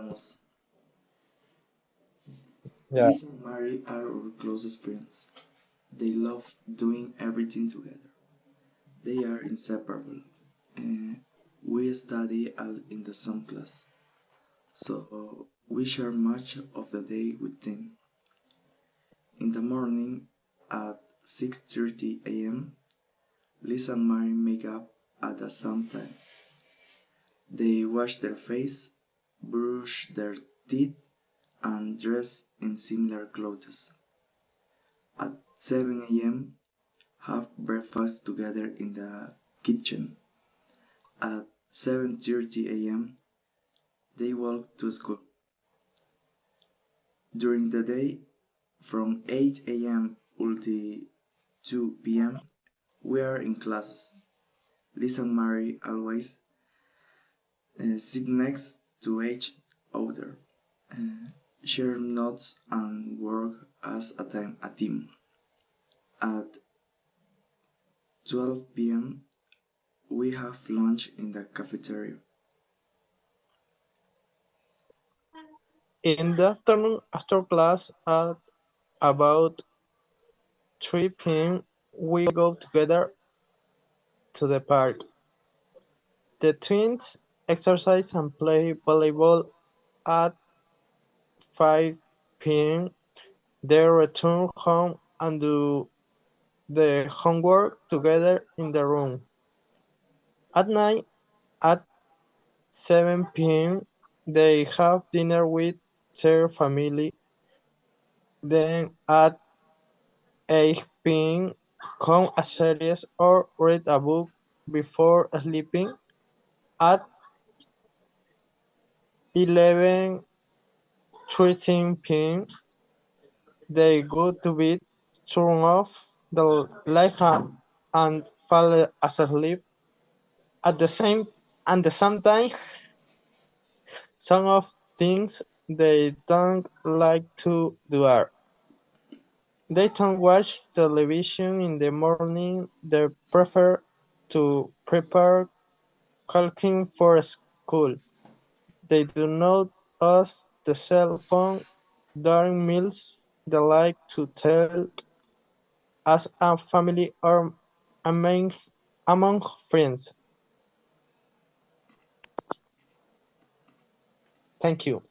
Ramos. Yeah. Liz and Mary are our closest friends. They love doing everything together. They are inseparable. Uh, we study in the same class, so we share much of the day with them. In the morning at 6:30 a.m., Liz and Mary make up at the same time. They wash their face, brush their teeth, and dress in similar clothes. At 7 a.m., have breakfast together in the kitchen. At 7:30 a.m., they walk to school. During the day, from 8 a.m. until 2 p.m., we are in classes. Liz and Mary always sit next to each other, uh, share notes, and work as a team. At 12 p.m., we have lunch in the cafeteria. In the afternoon, after class at about 3 p.m., we go together to the park. The twins exercise and play volleyball at 5 p.m. They return home and do the homework together in the room. At night, at 7 p.m., they have dinner with their family. Then at 8 p.m., come a series or read a book before sleeping. At 11:13 p.m., they go to bed, turn off the light and fall asleep. At the same time, some of things they don't like to do are they don't watch television in the morning. They prefer to prepare cooking for school. They do not use the cell phone during meals. They like to talk as a family or among, among friends. Thank you.